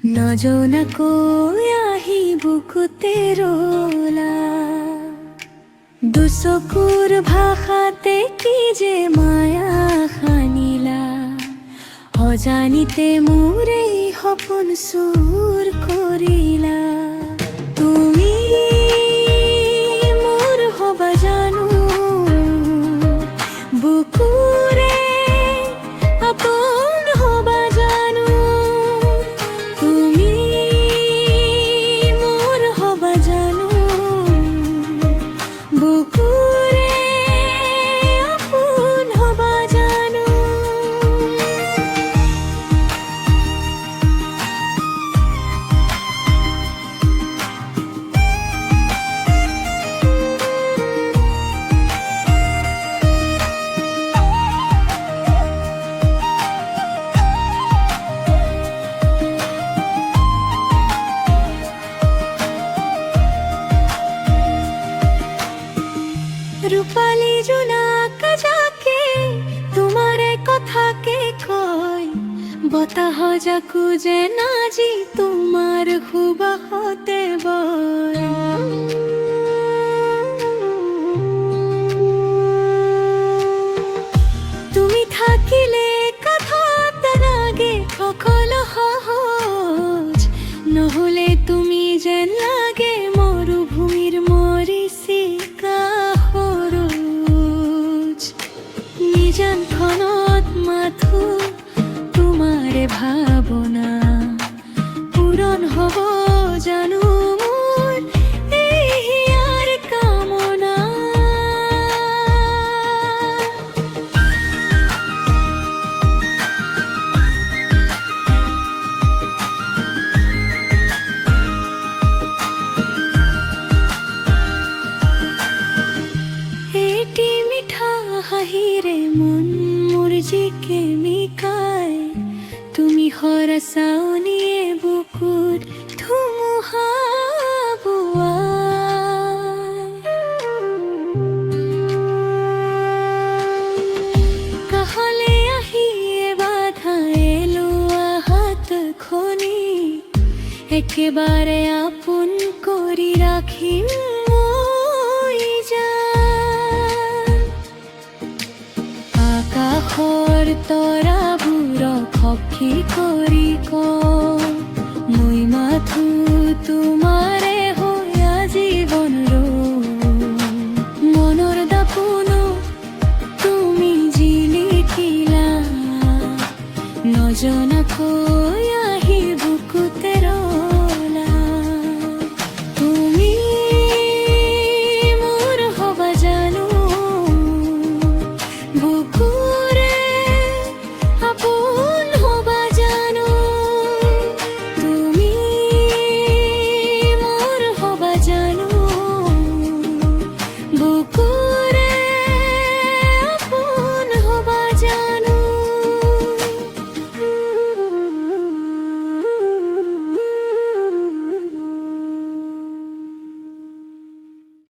নজনাকৈ আহি বুকুতে ৰলা দুচকুৰ ভাষাতে কি যে মায়া সানিলা অজানিতে মোৰে সপোন চুৰ কৰিলা তুমি মোৰ হবা জানো বুকুৰে আপোন হবা জানো তুমি মোৰ হবা জানো বুকুৰে আপোন হবা জানো রূপালী জোনাক যাকে তোমারে কথাকে কয় বতাহ যাকো যে নাজি তোমার সুবাসতে বয় তুমি থাকিলে কথাত লাগে সকলো সহজ নহলে তুমি যেন লাগে মৰুভূমিৰ মৰিচিকা নিজানখনত মাথো তোমাৰে ভাৱনা পূৰণ হ'ব জানো মোৰ হিয়াৰ কামনা এটি মিঠা হাঁহিৰে মন মোৰ জিকে মিকাই তুমি হৰচাউনিয়ে বুকুত ধুমুহা বোৱাই কাষলে আহি বাধা এলোৱা হাত খনি একেবাৰে আপোন কৰি ৰাখিম আকাশৰ তৰাবোৰক সখী কৰি